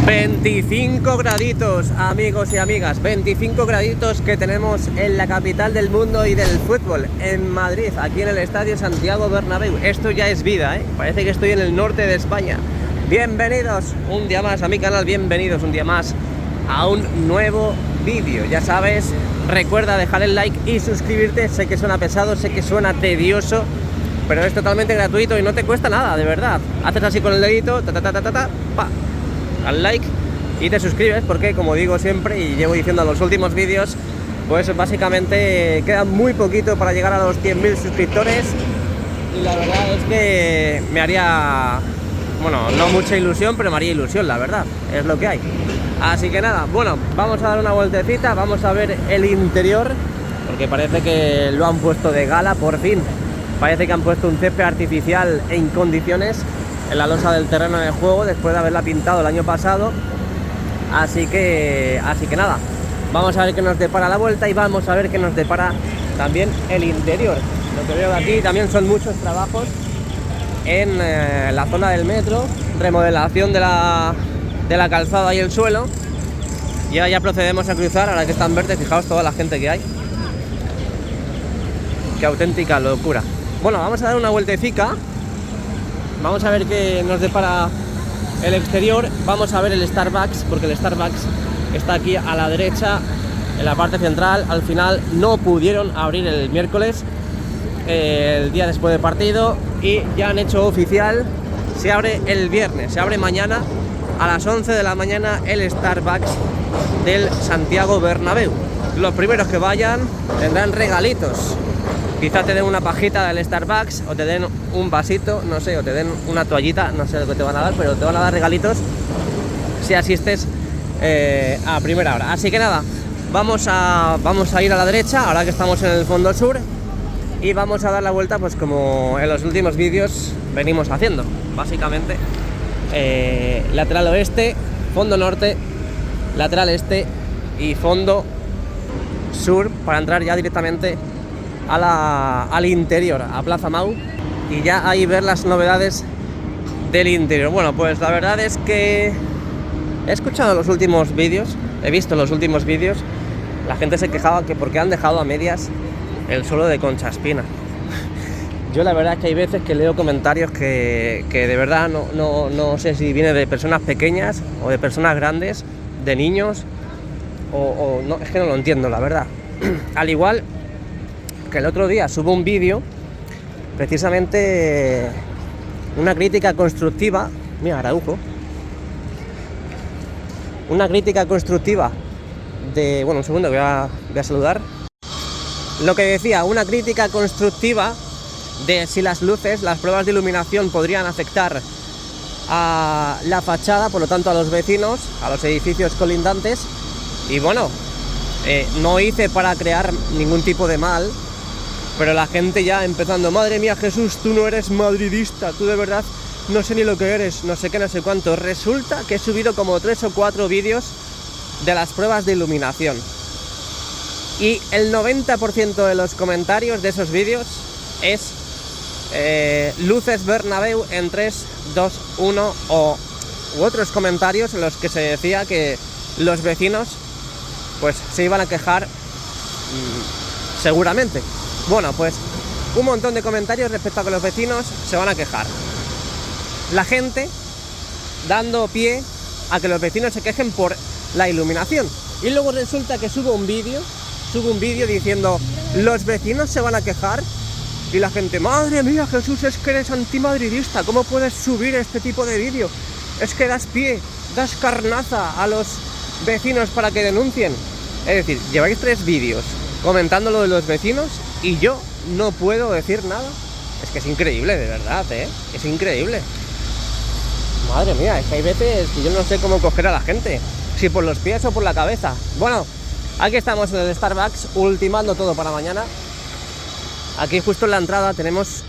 25 graditos, amigos y amigas, 25 graditos que tenemos en la capital del mundo y del fútbol, en Madrid, aquí en el Estadio Santiago Bernabéu. Esto ya es vida, ¿eh? Parece que estoy en el norte de España. Bienvenidos un día más a mi canal, bienvenidos un día más a un nuevo vídeo. Ya sabes, recuerda dejar el like y suscribirte. Sé que suena pesado, sé que suena tedioso, pero es totalmente gratuito y no te cuesta nada, de verdad. Haces así con el dedito, pa, al like y te suscribes, porque como digo siempre y llevo diciendo en los últimos vídeos, pues básicamente queda muy poquito para llegar a los 100.000 suscriptores y la verdad es que me haría, bueno, no mucha ilusión, pero me haría ilusión, la verdad, es lo que hay. Así que nada, bueno, vamos a dar una vueltecita, vamos a ver el interior, porque parece que lo han puesto de gala, por fin. Parece que han puesto un césped artificial en condiciones en la losa del terreno de juego, después de haberla pintado el año pasado. Así que nada, vamos a ver qué nos depara la vuelta y vamos a ver qué nos depara también el interior. Lo que veo de aquí también son muchos trabajos en la zona del metro, remodelación de la calzada y el suelo. Y ahora ya procedemos a cruzar, ahora que están verdes, fijaos toda la gente que hay. Qué auténtica locura. Bueno, vamos a dar una vueltecica. Vamos a ver qué nos depara el exterior. Vamos a ver el Starbucks, porque el Starbucks está aquí a la derecha, en la parte central. Al final no pudieron abrir el miércoles, el día después del partido, y ya han hecho oficial, se abre el viernes, se abre mañana a las 11 de la mañana el Starbucks del Santiago Bernabéu. Los primeros que vayan tendrán regalitos. Quizá te den una pajita del Starbucks, o te den un vasito, no sé, o te den una toallita, no sé lo que te van a dar, pero te van a dar regalitos si asistes a primera hora. Así que nada, vamos a ir a la derecha, ahora que estamos en el fondo sur, y vamos a dar la vuelta pues como en los últimos vídeos venimos haciendo. Básicamente, lateral oeste, fondo norte, lateral este y fondo sur, para entrar ya directamente al interior, a Plaza Mau, y ya ahí ver las novedades del interior. Bueno, pues la verdad es que he escuchado los últimos vídeos, he visto los últimos vídeos, la gente se quejaba que porque han dejado a medias el suelo de Concha Espina. Yo la verdad es que hay veces que leo comentarios que de verdad no sé si viene de personas pequeñas o de personas grandes, de niños, o no, es que no lo entiendo, la verdad. Al igual que el otro día subo un vídeo, precisamente una crítica constructiva, mira, Araujo, una crítica constructiva de, bueno, un segundo, voy a saludar. Lo que decía, una crítica constructiva de si las luces, las pruebas de iluminación podrían afectar a la fachada, por lo tanto a los vecinos, a los edificios colindantes. Y bueno, no hice para crear ningún tipo de mal, pero la gente ya empezando: madre mía, Jesús, tú no eres madridista, tú de verdad no sé ni lo que eres, no sé qué, no sé cuánto. Resulta que he subido como 3 o 4 vídeos de las pruebas de iluminación, y el 90% de los comentarios de esos vídeos es luces Bernabéu en 3, 2, 1 u otros comentarios en los que se decía que los vecinos pues se iban a quejar seguramente. Bueno, pues un montón de comentarios respecto a que los vecinos se van a quejar. La gente dando pie a que los vecinos se quejen por la iluminación. Y luego resulta que subo un vídeo diciendo: los vecinos se van a quejar. Y la gente: madre mía, Jesús, es que eres antimadridista, ¿cómo puedes subir este tipo de vídeo? Es que das pie, das carnaza a los vecinos para que denuncien. Es decir, lleváis 3 vídeos comentando lo de los vecinos y yo no puedo decir nada. Es que es increíble, de verdad, es increíble. Madre mía, es que hay veces que yo no sé cómo coger a la gente, si por los pies o por la cabeza. Bueno, aquí estamos en el Starbucks, ultimando todo para mañana. Aquí justo en la entrada tenemos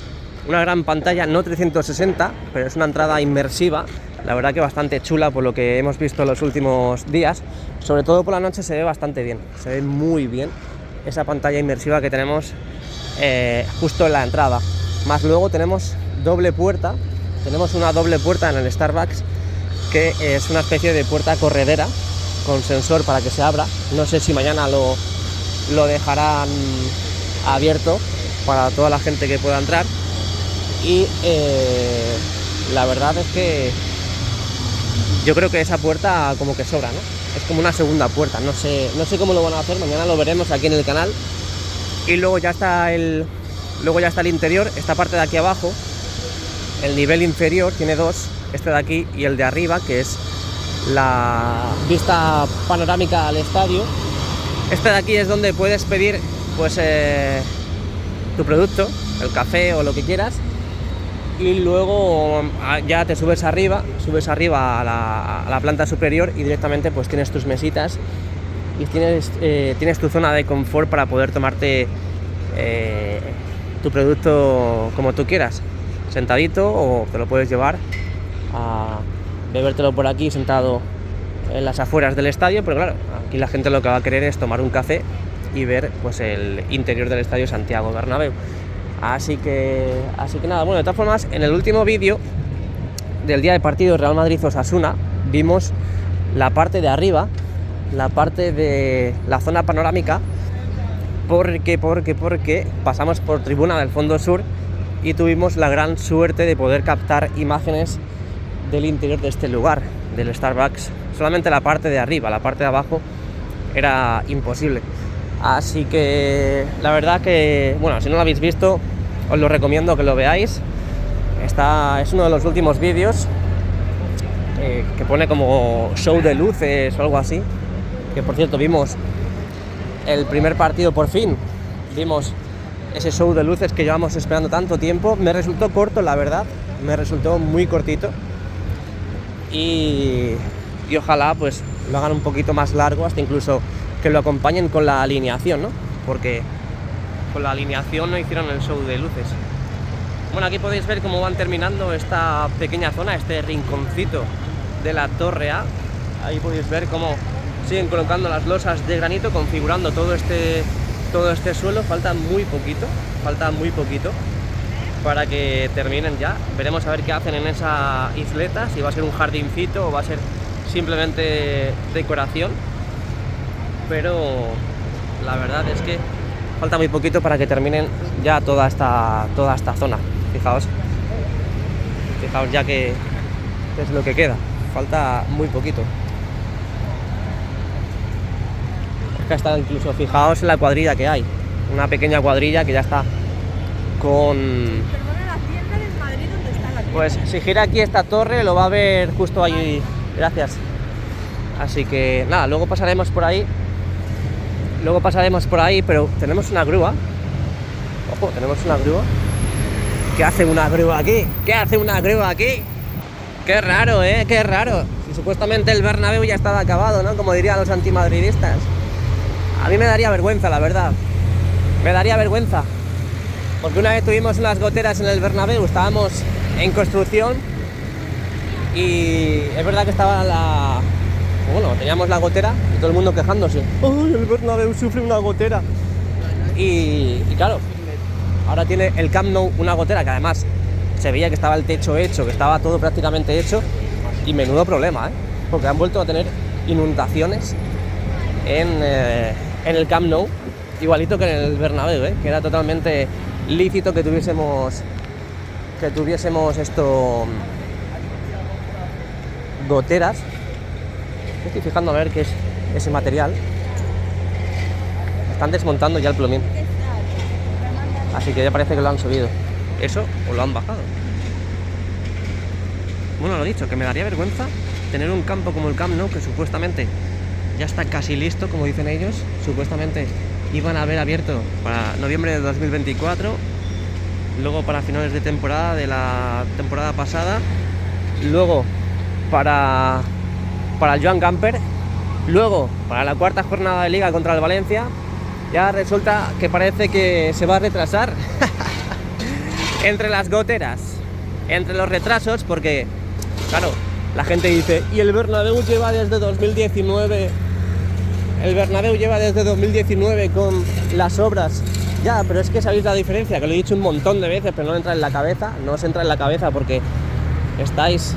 una gran pantalla, no 360, pero es una entrada inmersiva. La verdad que bastante chula por lo que hemos visto en los últimos días. Sobre todo por la noche se ve bastante bien, se ve muy bien esa pantalla inmersiva que tenemos justo en la entrada. Más luego tenemos doble puerta, tenemos una doble puerta en el Starbucks que es una especie de puerta corredera con sensor para que se abra. No sé si mañana lo dejarán abierto para toda la gente que pueda entrar. Y la verdad es que yo creo que esa puerta como que sobra, ¿no? Es como una segunda puerta, no sé cómo lo van a hacer, mañana lo veremos aquí en el canal. Y luego ya está el interior, esta parte de aquí abajo, el nivel inferior tiene dos, este de aquí y el de arriba, que es la vista panorámica al estadio. Este de aquí es donde puedes pedir pues tu producto, el café o lo que quieras, y luego ya te subes arriba a la planta superior y directamente pues tienes tus mesitas y tienes tu zona de confort para poder tomarte tu producto como tú quieras, sentadito, o te lo puedes llevar a bebértelo por aquí sentado en las afueras del estadio. Pero claro, aquí la gente lo que va a querer es tomar un café y ver pues el interior del estadio Santiago Bernabéu. Así que nada, bueno, de todas formas, en el último vídeo del día de partido Real Madrid-Osasuna vimos la parte de arriba, la parte de la zona panorámica, porque pasamos por tribuna del fondo sur y tuvimos la gran suerte de poder captar imágenes del interior de este lugar, del Starbucks. Solamente la parte de arriba, la parte de abajo era imposible. Así que la verdad que, bueno, si no lo habéis visto, os lo recomiendo que lo veáis. Es uno de los últimos vídeos que pone como show de luces o algo así. Que por cierto, vimos el primer partido por fin. Vimos ese show de luces que llevamos esperando tanto tiempo. Me resultó corto, la verdad. Me resultó muy cortito. Y ojalá pues lo hagan un poquito más largo, hasta incluso que lo acompañen con la alineación, ¿no? Porque con la alineación no hicieron el show de luces. Bueno, aquí podéis ver cómo van terminando esta pequeña zona, este rinconcito de la Torre A. Ahí podéis ver cómo siguen colocando las losas de granito, configurando todo este suelo. Falta muy poquito para que terminen ya. Veremos a ver qué hacen en esa isleta, si va a ser un jardincito o va a ser simplemente decoración. Pero la verdad es que falta muy poquito para que terminen ya toda esta zona. Fijaos ya que es lo que queda, falta muy poquito. Acá está incluso, fijaos en la cuadrilla que hay, una pequeña cuadrilla que ya está con... Perdona, la tienda del Madrid, ¿dónde está la tienda? Pues si gira aquí esta torre lo va a ver justo ahí. Gracias. Así que nada, luego pasaremos por ahí, pero tenemos una grúa. Ojo, tenemos una grúa. ¿Qué hace una grúa aquí? Qué raro, qué raro. Y supuestamente el Bernabéu ya estaba acabado, ¿no? Como dirían los antimadridistas. A mí me daría vergüenza, la verdad. Me daría vergüenza. Porque una vez tuvimos unas goteras en el Bernabéu, estábamos en construcción y es verdad que estaba teníamos la gotera y todo el mundo quejándose. ¡Ay, el Bernabéu sufre una gotera! Y claro, ahora tiene el Camp Nou una gotera que además se veía que estaba el techo hecho, que estaba todo prácticamente hecho, y menudo problema, porque han vuelto a tener inundaciones en el Camp Nou, igualito que en el Bernabéu, que era totalmente lícito que tuviésemos goteras. Me estoy fijando a ver qué es ese material. Están desmontando ya el plumín, así que ya parece que lo han subido. ¿Eso o lo han bajado? Bueno, lo dicho, que me daría vergüenza tener un campo como el Camp Nou, que supuestamente ya está casi listo, como dicen ellos. Supuestamente iban a haber abierto para noviembre de 2024, luego para finales de temporada de la temporada pasada, luego para el Joan Gamper, luego para la cuarta jornada de Liga contra el Valencia. Ya resulta que parece que se va a retrasar entre las goteras, entre los retrasos, porque claro, la gente dice, y el Bernabéu lleva desde 2019, con las obras. Ya, pero es que sabéis la diferencia, que lo he dicho un montón de veces, pero no entra en la cabeza, no os entra en la cabeza, porque estáis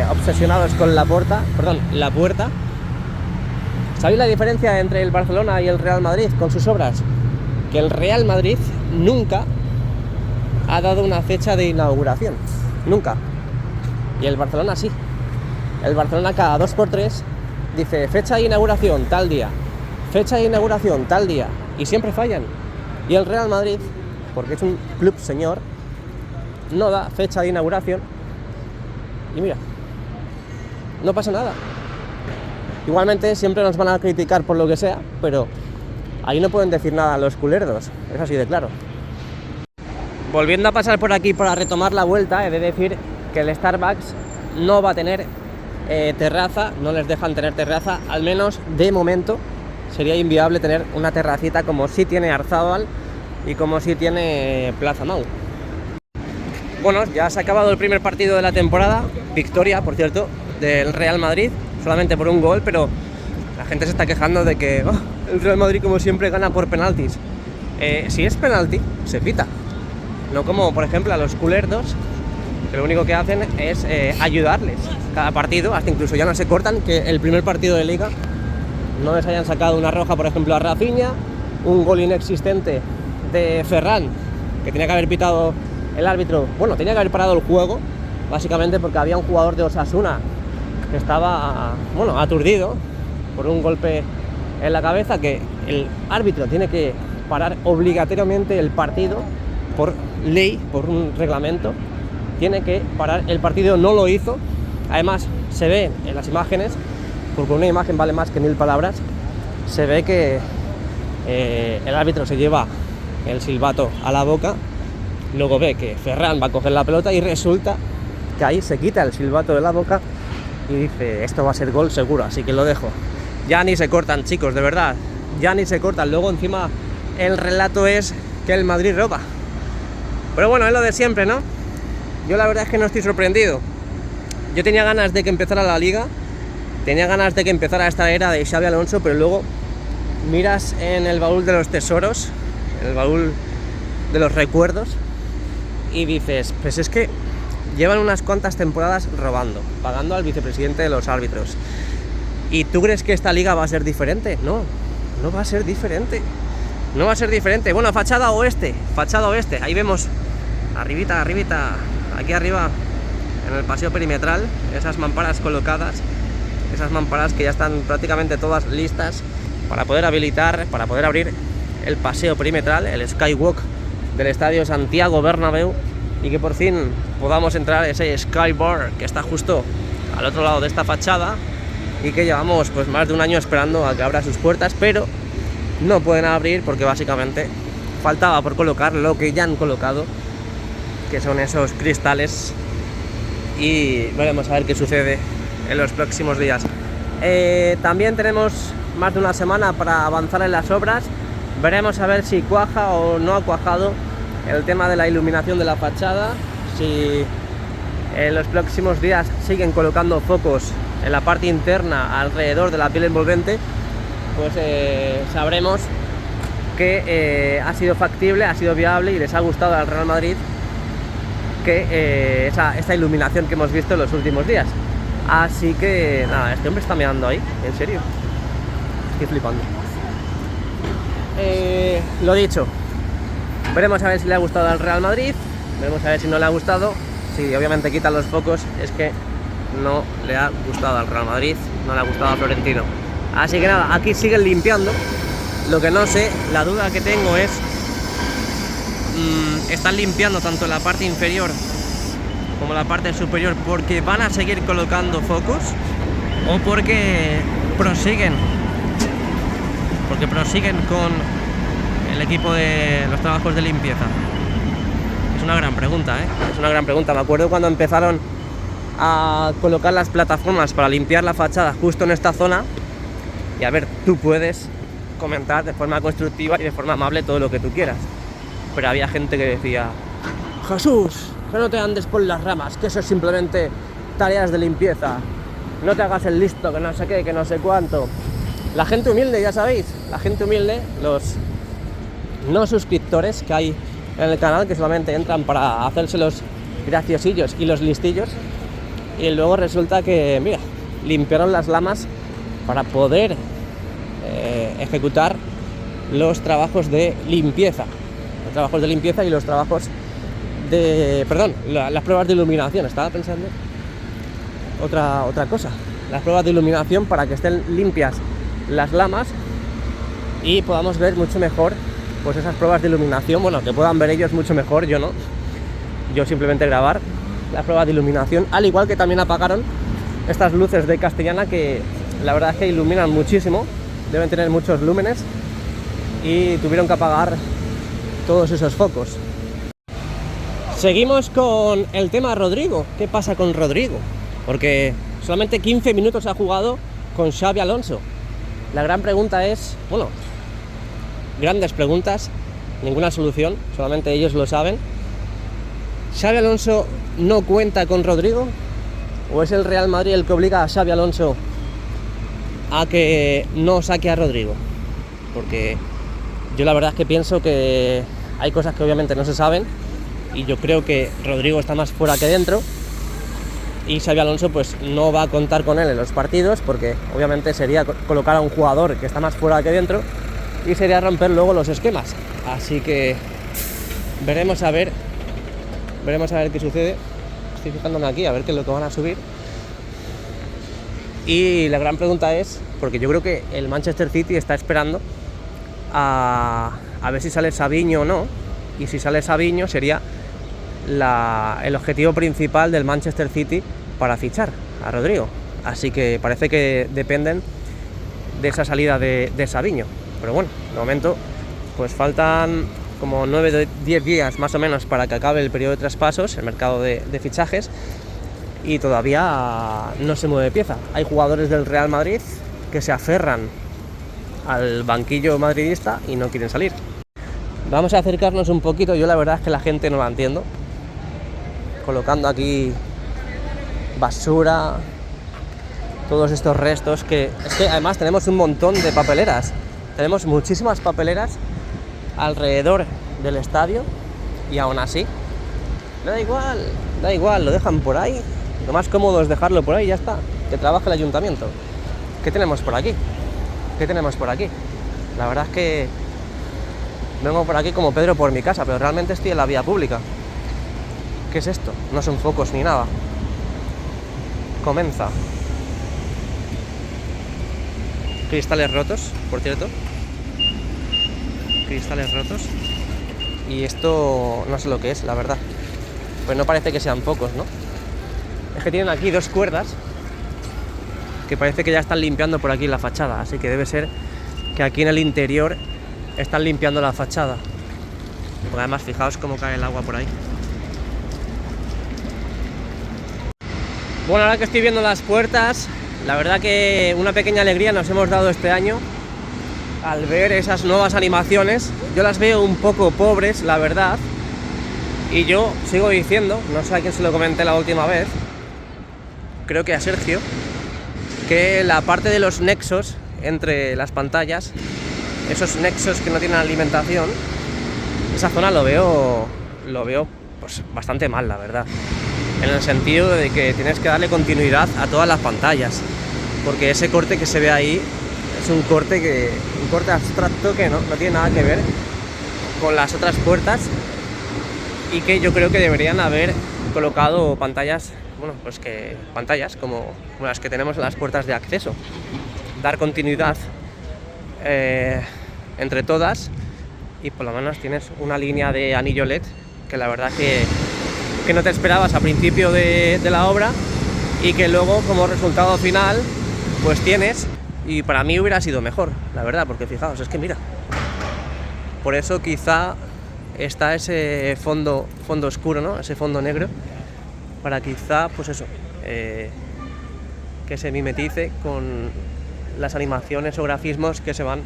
obsesionados con la puerta. ¿Sabéis la diferencia entre el Barcelona y el Real Madrid con sus obras? Que el Real Madrid nunca ha dado una fecha de inauguración, nunca. Y el Barcelona sí. El Barcelona cada 2x3 dice fecha de inauguración tal día, fecha de inauguración tal día, y siempre fallan. Y el Real Madrid, porque es un club señor, no da fecha de inauguración y mira, no pasa nada. Igualmente siempre nos van a criticar por lo que sea, pero ahí no pueden decir nada los culerdos, es así de claro. Volviendo a pasar por aquí para retomar la vuelta, he de decir que el Starbucks no va a tener terraza, no les dejan tener terraza, al menos de momento. Sería inviable tener una terracita como sí tiene Arzábal y como sí tiene Plaza Mau. Bueno, ya se ha acabado el primer partido de la temporada, victoria, por cierto, del Real Madrid, solamente por un gol, pero la gente se está quejando de que el Real Madrid como siempre gana por penaltis. Si es penalti, se pita, no como por ejemplo a los culerdos, que lo único que hacen es ayudarles cada partido, hasta incluso ya no se cortan, que el primer partido de Liga no les hayan sacado una roja, por ejemplo, a Rafinha, un gol inexistente de Ferran, que tenía que haber pitado el árbitro, bueno, tenía que haber parado el juego, básicamente porque había un jugador de Osasuna que estaba, bueno, aturdido por un golpe en la cabeza, que el árbitro tiene que parar obligatoriamente el partido, por ley, por un reglamento, tiene que parar el partido, no lo hizo. Además, se ve en las imágenes, porque una imagen vale más que 1000 palabras, se ve que el árbitro se lleva el silbato a la boca, luego ve que Ferran va a coger la pelota y resulta que ahí se quita el silbato de la boca y dice, esto va a ser gol seguro, así que lo dejo. Ya ni se cortan, chicos, de verdad, ya ni se cortan. Luego encima el relato es que el Madrid roba. Pero bueno, es lo de siempre, ¿no? Yo la verdad es que no estoy sorprendido. Yo tenía ganas de que empezara la Liga, tenía ganas de que empezara esta era de Xabi Alonso, pero luego miras en el baúl de los tesoros, en el baúl de los recuerdos, y dices, pues es que llevan unas cuantas temporadas robando, pagando al vicepresidente de los árbitros. ¿Y tú crees que esta Liga va a ser diferente? No, no va a ser diferente. No va a ser diferente. Bueno, fachada oeste, ahí vemos arribita, aquí arriba en el paseo perimetral, esas mamparas colocadas, esas mamparas que ya están prácticamente todas listas para poder habilitar, para poder abrir el paseo perimetral, el Skywalk del Estadio Santiago Bernabéu, y que por fin podamos entrar ese Skybar que está justo al otro lado de esta fachada y que llevamos pues más de un año esperando a que abra sus puertas, pero no pueden abrir porque básicamente faltaba por colocar lo que ya han colocado, que son esos cristales, y veremos a ver qué sucede en los próximos días. También tenemos más de una semana para avanzar en las obras, veremos a ver si cuaja o no ha cuajado el tema de la iluminación de la fachada, si en los próximos días siguen colocando focos en la parte interna alrededor de la piel envolvente, pues sabremos que ha sido factible, ha sido viable y les ha gustado al Real Madrid que esta iluminación que hemos visto en los últimos días. Así que nada, este hombre está meando ahí, en serio, estoy flipando. Lo dicho, veremos a ver si le ha gustado al Real Madrid, veremos a ver si no le ha gustado. Si obviamente quitan los focos es que no le ha gustado al Real Madrid, no le ha gustado a Florentino. Así que nada, aquí siguen limpiando. Lo que no sé, la duda que tengo es, están limpiando tanto la parte inferior como la parte superior porque van a seguir colocando focos o porque prosiguen con el equipo de los trabajos de limpieza. Es una gran pregunta, es una gran pregunta. Me acuerdo cuando empezaron a colocar las plataformas para limpiar la fachada justo en esta zona, y a ver, tú puedes comentar de forma constructiva y de forma amable todo lo que tú quieras, pero había gente que decía, Jesús, que no te andes por las ramas, que eso es simplemente tareas de limpieza, no te hagas el listo, que no sé qué, que no sé cuánto. La gente humilde, ya sabéis, la gente humilde, los no suscriptores que hay en el canal, que solamente entran para hacerse los graciosillos y los listillos, Y luego resulta que, mira, limpiaron las lamas para poder ejecutar los trabajos de limpieza. Los trabajos de limpieza y los trabajos de... Perdón, las pruebas de iluminación. Estaba pensando otra cosa. Las pruebas de iluminación para que estén limpias las lamas y podamos ver mucho mejor pues esas pruebas de iluminación. Bueno, que puedan ver ellos mucho mejor, yo no. Yo simplemente grabar las pruebas de iluminación, al igual que también apagaron estas luces de Castellana que la verdad es que iluminan muchísimo, deben tener muchos lúmenes y tuvieron que apagar todos esos focos. Seguimos con el tema Rodrigo. ¿Qué pasa con Rodrigo? Porque solamente 15 minutos ha jugado con Xabi Alonso. La gran pregunta es, bueno, grandes preguntas, ninguna solución, solamente ellos lo saben. ¿Xabi Alonso no cuenta con Rodrigo? ¿O es el Real Madrid el que obliga a Xabi Alonso a que no saque a Rodrigo? Porque yo la verdad es que pienso que hay cosas que obviamente no se saben y yo creo que Rodrigo está más fuera que dentro y Xabi Alonso pues no va a contar con él en los partidos porque obviamente sería colocar a un jugador que está más fuera que dentro y sería romper luego los esquemas. Así que veremos a ver qué sucede. Estoy fijándome aquí a ver qué es lo que van a subir. Y la gran pregunta es, porque yo creo que el Manchester City está esperando a ver si sale Savinho o no. Y si sale Savinho sería el objetivo principal del Manchester City para fichar a Rodrigo. Así que parece que dependen de esa salida de Savinho. Pero bueno, de momento pues faltan como 9 o 10 días más o menos para que acabe el periodo de traspasos, el mercado de fichajes, y todavía no se mueve pieza. Hay jugadores del Real Madrid que se aferran al banquillo madridista y no quieren salir. Vamos a acercarnos un poquito. Yo la verdad es que la gente no la entiendo, colocando aquí basura, todos estos restos, que es que además tenemos un montón de papeleras, tenemos muchísimas papeleras alrededor del estadio y aún así da igual, lo dejan por ahí. Lo más cómodo es dejarlo por ahí y ya está, que trabaje el ayuntamiento. ¿Qué tenemos por aquí? La verdad es que vengo por aquí como Pedro por mi casa, pero realmente estoy en la vía pública. ¿Qué es esto? No son focos ni nada. Comenza. Cristales rotos, por cierto. Cristales rotos. Y esto no sé lo que es, la verdad. Pues no parece que sean focos, ¿no? Es que tienen aquí 2 cuerdas que parece que ya están limpiando por aquí la fachada. Así que debe ser que aquí en el interior están limpiando la fachada. Porque además fijaos cómo cae el agua por ahí. Bueno, ahora que estoy viendo las puertas, la verdad que una pequeña alegría nos hemos dado este año al ver esas nuevas animaciones. Yo las veo un poco pobres, la verdad, y yo sigo diciendo, no sé a quién se lo comenté la última vez, creo que a Sergio, que la parte de los nexos entre las pantallas, esos nexos que no tienen alimentación, esa zona lo veo pues bastante mal, la verdad, en el sentido de que tienes que darle continuidad a todas las pantallas, porque ese corte que se ve ahí es un corte abstracto que no tiene nada que ver con las otras puertas, y que yo creo que deberían haber colocado pantallas, bueno, pues que pantallas como las que tenemos en las puertas de acceso, dar continuidad entre todas, y por lo menos tienes una línea de anillo LED que la verdad que no te esperabas a principio de la obra, y que luego como resultado final pues tienes, y para mí hubiera sido mejor, la verdad, porque fijaos, es que mira, por eso quizá está ese fondo oscuro, ¿no? Ese fondo negro, para quizá, pues eso, que se mimetice con las animaciones o grafismos que se van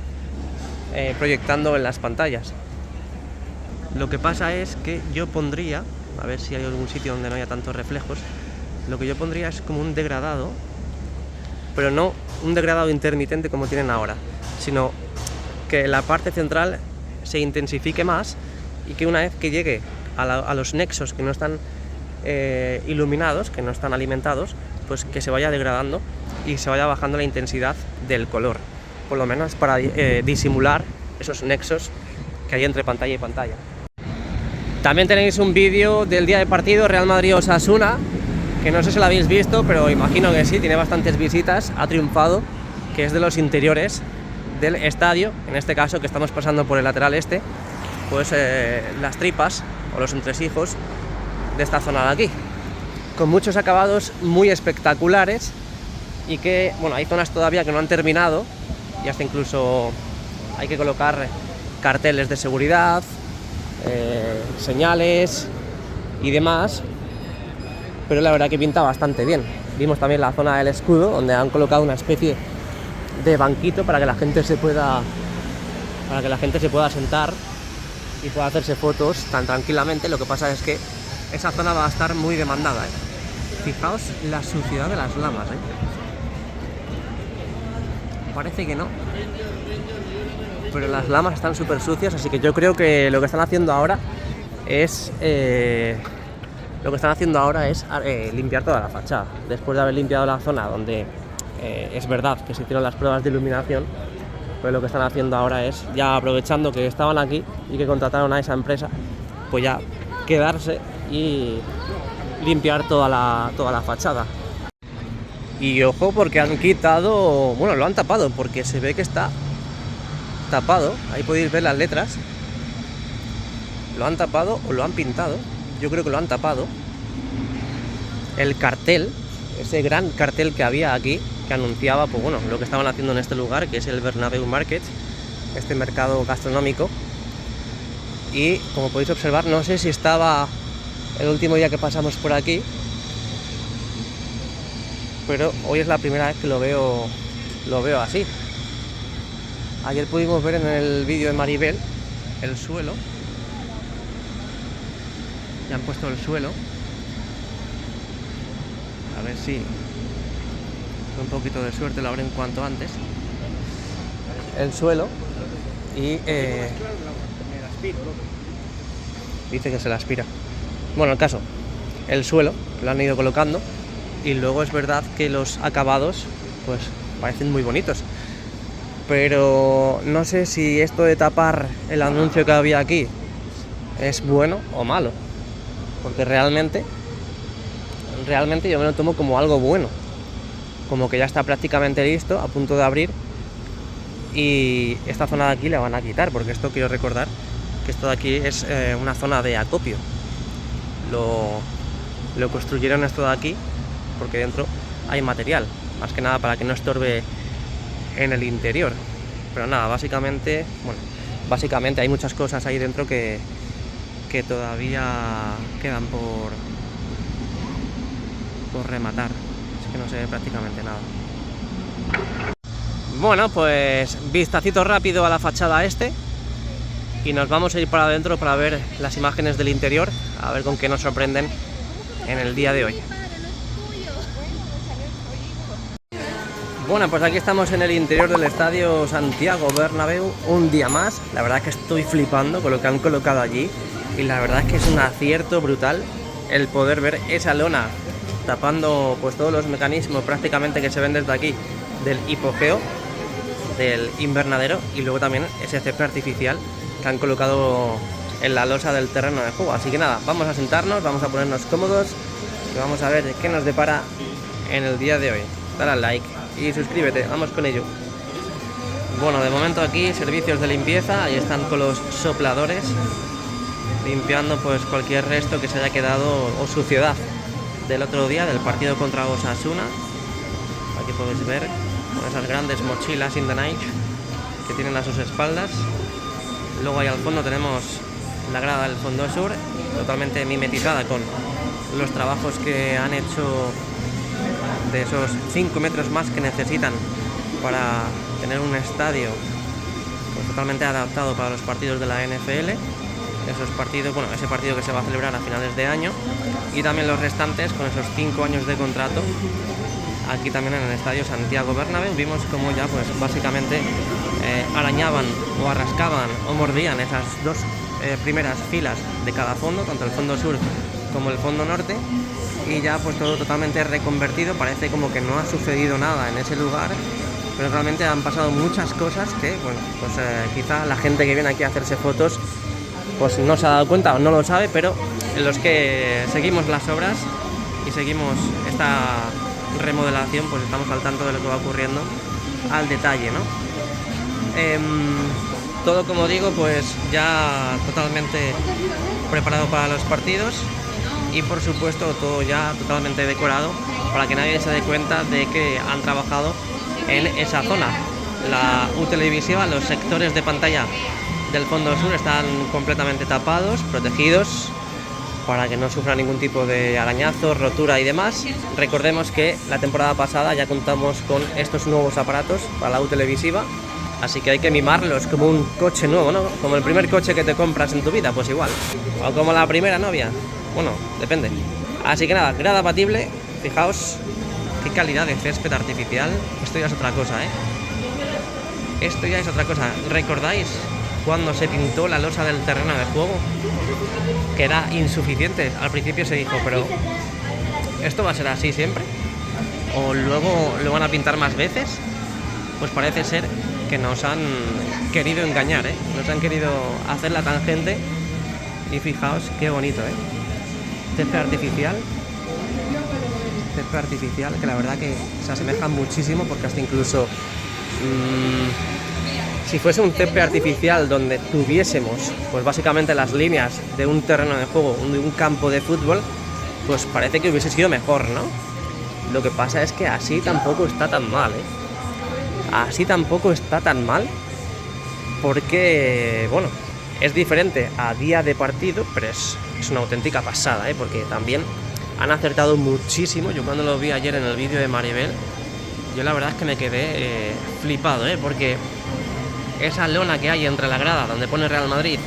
proyectando en las pantallas. Lo que pasa es que yo pondría, a ver si hay algún sitio donde no haya tantos reflejos, lo que yo pondría es como un degradado, pero no un degradado intermitente como tienen ahora, sino que la parte central se intensifique más, y que una vez que llegue a los nexos que no están iluminados, que no están alimentados, pues que se vaya degradando y se vaya bajando la intensidad del color, por lo menos para disimular esos nexos que hay entre pantalla y pantalla. También tenéis un vídeo del día de partido Real Madrid-Osasuna, que no sé si lo habéis visto, pero imagino que sí, tiene bastantes visitas, ha triunfado, que es de los interiores del estadio, en este caso que estamos pasando por el lateral este, pues las tripas o los entresijos de esta zona de aquí, con muchos acabados muy espectaculares y que, bueno, hay zonas todavía que no han terminado y hasta incluso hay que colocar carteles de seguridad, señales y demás, pero la verdad que pinta bastante bien. Vimos también la zona del escudo, donde han colocado una especie de banquito para que la gente se pueda sentar y pueda hacerse fotos tan tranquilamente. Lo que pasa es que esa zona va a estar muy demandada, Fijaos la suciedad de las lamas, Parece que no, pero las lamas están súper sucias, así que yo creo que lo que están haciendo ahora es limpiar toda la fachada. Después de haber limpiado la zona donde es verdad que se hicieron las pruebas de iluminación, pues lo que están haciendo ahora es, ya aprovechando que estaban aquí y que contrataron a esa empresa, pues ya quedarse y limpiar toda la fachada. Y ojo, porque han quitado, bueno, lo han tapado, porque se ve que está tapado. Ahí podéis ver las letras. Lo han tapado o lo han pintado. Yo creo que lo han tapado. El cartel, ese gran cartel que había aquí, que anunciaba, pues bueno, lo que estaban haciendo en este lugar, que es el Bernabéu Market, este mercado gastronómico. Y como podéis observar, no sé si estaba el último día que pasamos por aquí, pero hoy es la primera vez que lo veo así. Ayer pudimos ver en el vídeo de Maribel el suelo. Ya han puesto el suelo. A ver si con un poquito de suerte lo abren cuanto antes. El suelo y dice que se la aspira. Bueno, el caso, el suelo lo han ido colocando y luego es verdad que los acabados pues parecen muy bonitos, pero no sé si esto de tapar el anuncio que había aquí es bueno o malo, porque realmente yo me lo tomo como algo bueno, como que ya está prácticamente listo, a punto de abrir, y esta zona de aquí la van a quitar, porque esto quiero recordar que esto de aquí es una zona de acopio. Lo construyeron esto de aquí porque dentro hay material, más que nada para que no estorbe en el interior. Pero nada, básicamente hay muchas cosas ahí dentro que todavía quedan por rematar. Es que no se ve prácticamente nada. Bueno, pues vistacito rápido a la fachada y nos vamos a ir para adentro para ver las imágenes del interior, a ver con qué nos sorprenden en el día de hoy. Bueno, pues aquí estamos en el interior del estadio Santiago Bernabéu, un día más. La verdad es que estoy flipando con lo que han colocado allí y la verdad es que es un acierto brutal el poder ver esa lona tapando pues todos los mecanismos prácticamente que se ven desde aquí del hipogeo, del invernadero, y luego también ese césped artificial que han colocado en la losa del terreno de juego. Así que nada, vamos a sentarnos, vamos a ponernos cómodos y vamos a ver qué nos depara en el día de hoy. Dale al like y suscríbete, vamos con ello. Bueno, de momento aquí servicios de limpieza, ahí están con los sopladores limpiando pues cualquier resto que se haya quedado o suciedad del otro día del partido contra Osasuna. Aquí podéis ver con esas grandes mochilas in the night que tienen a sus espaldas. Luego ahí al fondo tenemos la grada del fondo sur, totalmente mimetizada con los trabajos que han hecho de esos 5 metros más que necesitan para tener un estadio pues totalmente adaptado para los partidos de la NFL. Esos partidos, bueno, ese partido que se va a celebrar a finales de año, y también los restantes con esos 5 años de contrato aquí también en el estadio Santiago Bernabéu. Vimos como ya pues básicamente arañaban o arrascaban o mordían esas dos primeras filas de cada fondo, tanto el fondo sur como el fondo norte, y ya pues todo totalmente reconvertido. Parece como que no ha sucedido nada en ese lugar, pero realmente han pasado muchas cosas que, bueno, pues quizá la gente que viene aquí a hacerse fotos pues no se ha dado cuenta o no lo sabe, pero los que seguimos las obras y seguimos esta remodelación, pues estamos al tanto de lo que va ocurriendo al detalle, ¿no? Todo, como digo, pues ya totalmente preparado para los partidos, y por supuesto todo ya totalmente decorado para que nadie se dé cuenta de que han trabajado en esa zona. La U televisiva, los sectores de pantalla del fondo sur están completamente tapados, protegidos, para que no sufra ningún tipo de arañazo, rotura y demás. Recordemos que la temporada pasada ya contamos con estos nuevos aparatos para la U televisiva, así que hay que mimarlos como un coche nuevo, ¿no? Como el primer coche que te compras en tu vida, pues igual. O como la primera novia. Bueno, depende. Así que nada, grada abatible. Fijaos qué calidad de césped artificial. Esto ya es otra cosa, ¿eh? Esto ya es otra cosa. ¿Recordáis cuando se pintó la losa del terreno de juego? Que era insuficiente. Al principio se dijo, pero ¿esto va a ser así siempre? ¿O luego lo van a pintar más veces? Pues parece ser que nos han querido engañar, ¿eh? Nos han querido hacer la tangente. Y fijaos qué bonito, ¿eh? Césped artificial, que la verdad que se asemeja muchísimo, porque hasta incluso si fuese un césped artificial donde tuviésemos pues básicamente las líneas de un terreno de juego, de un campo de fútbol, pues parece que hubiese sido mejor, ¿no? Lo que pasa es que así tampoco está tan mal, ¿eh? Así tampoco está tan mal, porque, bueno, es diferente a día de partido, pero es una auténtica pasada, ¿eh? Porque también han acertado muchísimo. Yo cuando lo vi ayer en el vídeo de Maribel, yo la verdad es que me quedé flipado, ¿eh? Porque esa lona que hay entre la grada donde pone Real Madrid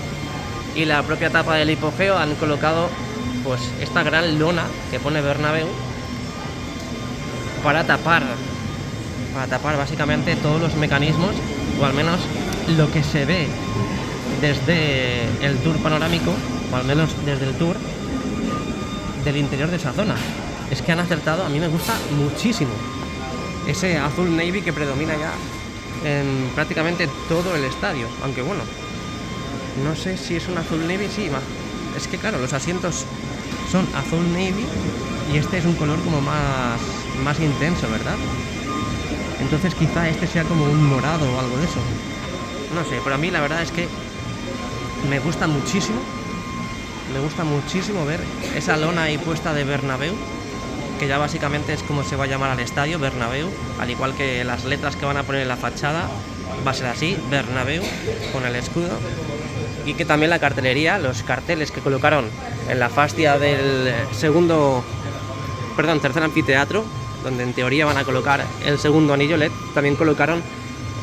y la propia tapa del hipogeo, han colocado pues esta gran lona que pone Bernabéu para tapar básicamente todos los mecanismos, o al menos lo que se ve desde el tour panorámico, o al menos desde el tour del interior de esa zona. Es que han acertado, a mí me gusta muchísimo ese azul navy que predomina ya en prácticamente todo el estadio, aunque bueno, no sé si es un azul navy, sí, es que claro, los asientos son azul navy y este es un color como más intenso, ¿verdad? Entonces quizá este sea como un morado o algo de eso, no sé, pero a mí la verdad es que me gusta muchísimo ver esa lona ahí puesta de Bernabéu, que ya básicamente es como se va a llamar al estadio, Bernabéu, al igual que las letras que van a poner en la fachada, va a ser así, Bernabéu, con el escudo, y que también la cartelería, los carteles que colocaron en la fascia del tercer anfiteatro, donde en teoría van a colocar el segundo anillo LED, también colocaron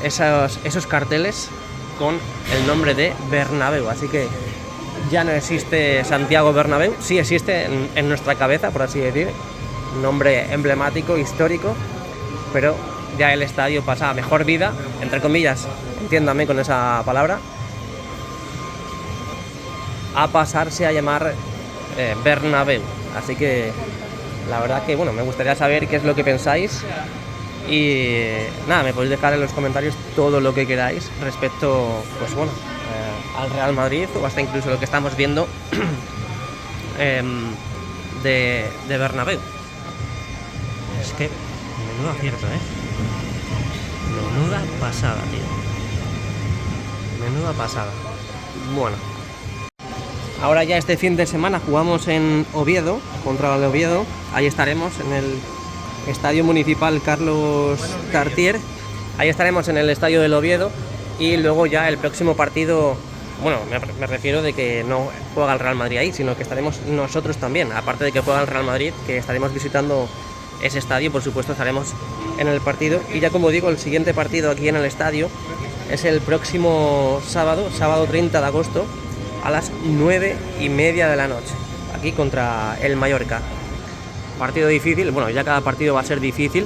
esos carteles con el nombre de Bernabéu, así que ya no existe Santiago Bernabéu, sí existe en nuestra cabeza, por así decir, nombre emblemático, histórico, pero ya el estadio pasa a mejor vida, entre comillas, entiéndame con esa palabra, a pasarse a llamar Bernabéu. Así que la verdad que bueno, me gustaría saber qué es lo que pensáis, y nada, me podéis dejar en los comentarios todo lo que queráis respecto, pues bueno, al Real Madrid, o hasta incluso lo que estamos viendo de Bernabéu. Es que menudo acierto, menuda pasada, tío, menuda pasada. Bueno, ahora ya este fin de semana jugamos en Oviedo, contra el Oviedo. Ahí estaremos en el Estadio Municipal Carlos Tartier. Ahí estaremos en el Estadio del Oviedo. Y luego ya el próximo partido, bueno, me refiero de que no juega el Real Madrid ahí, sino que estaremos nosotros también. Aparte de que juega el Real Madrid, que estaremos visitando ese estadio, por supuesto estaremos en el partido. Y ya como digo, el siguiente partido aquí en el estadio es el próximo sábado 30 de agosto, a las 9:30 de la noche, aquí contra el Mallorca. Partido difícil, bueno, ya cada partido va a ser difícil,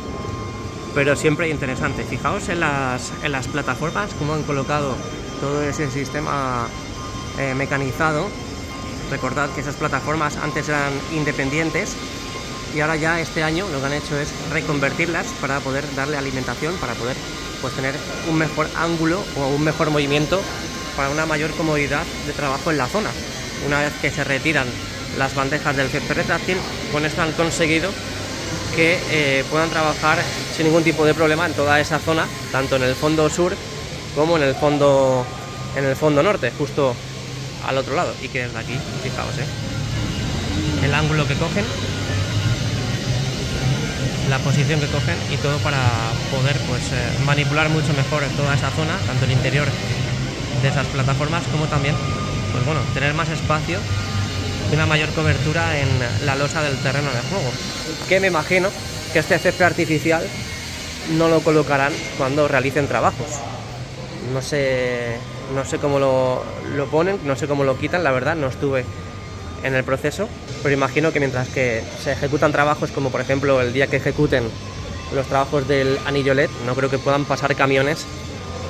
pero siempre interesante. Fijaos en las plataformas, cómo han colocado todo ese sistema mecanizado Recordad que esas plataformas antes eran independientes y ahora ya este año lo que han hecho es reconvertirlas para poder darle alimentación, para poder pues tener un mejor ángulo o un mejor movimiento para una mayor comodidad de trabajo en la zona. Una vez que se retiran las bandejas del césped retráctil, con esto han conseguido que puedan trabajar sin ningún tipo de problema en toda esa zona, tanto en el fondo sur como en el fondo norte, justo al otro lado. Y que desde aquí, fijaos, el ángulo que cogen, la posición que cogen y todo para poder pues manipular mucho mejor toda esa zona, tanto el interior de esas plataformas como también pues bueno, tener más espacio y una mayor cobertura en la losa del terreno de juego. Que me imagino que este césped artificial no lo colocarán cuando realicen trabajos. No sé cómo lo ponen, no sé cómo lo quitan, la verdad, no estuve en el proceso, pero imagino que mientras que se ejecutan trabajos, como por ejemplo el día que ejecuten los trabajos del anillo LED, no creo que puedan pasar camiones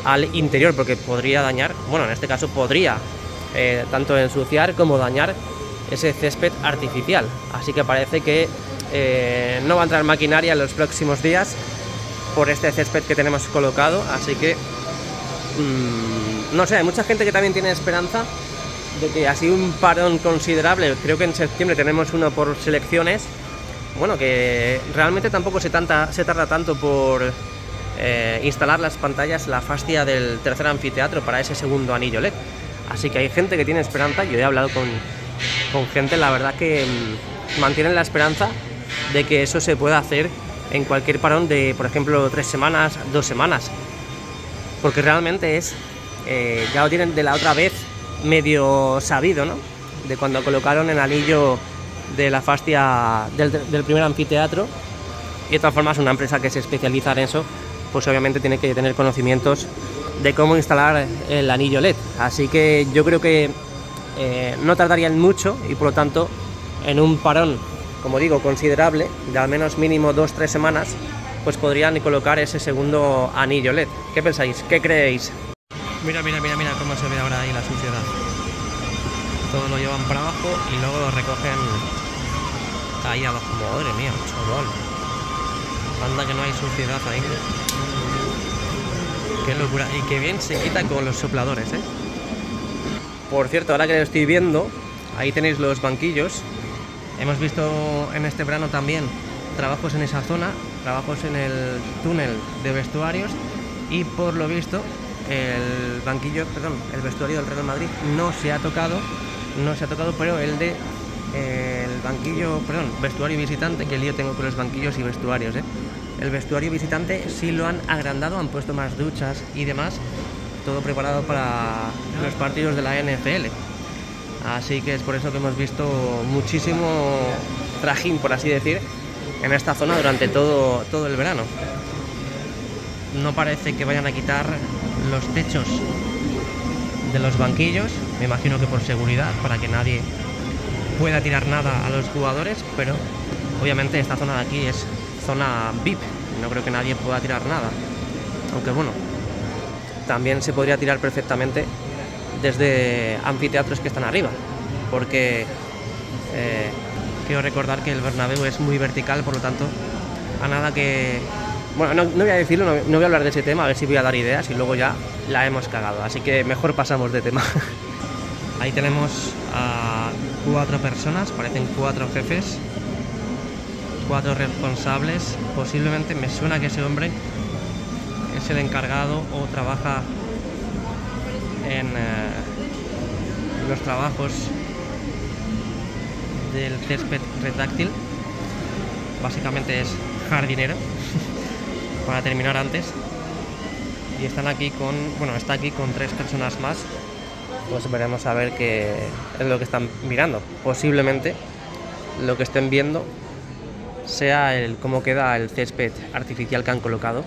al interior, porque podría dañar, bueno, en este caso podría tanto ensuciar como dañar ese césped artificial. Así que parece que no va a entrar maquinaria en los próximos días por este césped que tenemos colocado, así que no sé, hay mucha gente que también tiene esperanza de que así un parón considerable, creo que en septiembre tenemos uno por selecciones, bueno, que realmente tampoco se tarda tanto por instalar las pantallas, la fascia del tercer anfiteatro para ese segundo anillo LED. Así que hay gente que tiene esperanza. Yo he hablado con gente, la verdad, que mantienen la esperanza de que eso se pueda hacer en cualquier parón de, por ejemplo, 3 semanas, 2 semanas, porque realmente es, ya lo tienen de la otra vez medio sabido, ¿no? De cuando colocaron el anillo de la fascia del primer anfiteatro. Y de todas formas, una empresa que se especializa en eso, pues obviamente tiene que tener conocimientos de cómo instalar el anillo LED. Así que yo creo que no tardarían mucho y por lo tanto en un parón, como digo, considerable, de al menos mínimo 2-3 semanas, pues podrían colocar ese segundo anillo LED. ¿Qué pensáis? ¿Qué creéis? Mira cómo se ve ahora ahí la suciedad. Todo lo llevan para abajo y luego lo recogen ahí abajo. Madre mía, chaval. Anda que no hay suciedad ahí. Qué locura. Y qué bien se quita con los sopladores, ¿eh? Por cierto, ahora que lo estoy viendo, ahí tenéis los banquillos. Hemos visto en este verano también trabajos en esa zona, trabajos en el túnel de vestuarios y por lo visto el vestuario del Real Madrid no se ha tocado, pero vestuario visitante, que lío tengo con los banquillos y vestuarios, el vestuario visitante sí lo han agrandado, han puesto más duchas y demás, todo preparado para los partidos de la NFL. Así que es por eso que hemos visto muchísimo trajín, por así decir, en esta zona durante todo el verano. No parece que vayan a quitar los techos de los banquillos, me imagino que por seguridad, para que nadie pueda tirar nada a los jugadores, pero obviamente esta zona de aquí es zona VIP, no creo que nadie pueda tirar nada, aunque bueno, también se podría tirar perfectamente desde anfiteatros que están arriba, porque quiero recordar que el Bernabéu es muy vertical, por lo tanto, a nada que... Bueno, no voy a decirlo, no voy a hablar de ese tema, a ver si voy a dar ideas y luego ya la hemos cagado, así que mejor pasamos de tema. Ahí tenemos a 4 personas, parecen 4 jefes, 4 responsables, posiblemente me suena que ese hombre es el encargado o trabaja en los trabajos del césped retráctil, básicamente es jardinero para terminar antes, y están aquí está aquí con 3 personas más, pues veremos a ver qué es lo que están mirando. Posiblemente lo que estén viendo sea cómo queda el césped artificial que han colocado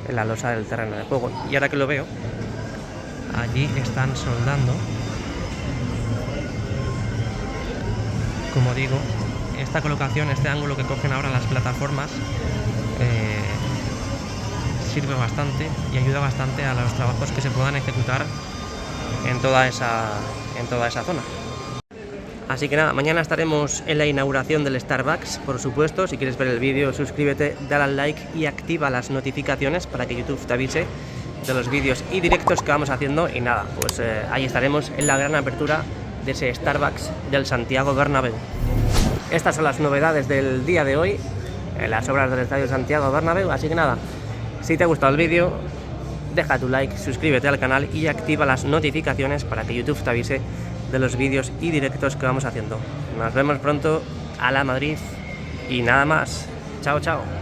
en la losa del terreno de juego. Y ahora que lo veo, allí están soldando. Como digo, esta colocación, este ángulo que cogen ahora las plataformas sirve bastante y ayuda bastante a los trabajos que se puedan ejecutar en toda esa zona. Así que nada, mañana estaremos en la inauguración del Starbucks, por supuesto. Si quieres ver el vídeo, suscríbete, dale al like y activa las notificaciones para que YouTube te avise de los vídeos y directos que vamos haciendo. Y nada, pues ahí estaremos en la gran apertura de ese Starbucks del Santiago Bernabéu. Estas son las novedades del día de hoy en las obras del Estadio Santiago Bernabéu. Así que nada, si te ha gustado el vídeo, deja tu like, suscríbete al canal y activa las notificaciones para que YouTube te avise de los vídeos y directos que vamos haciendo. Nos vemos pronto. A la Madrid y nada más. Chao, chao.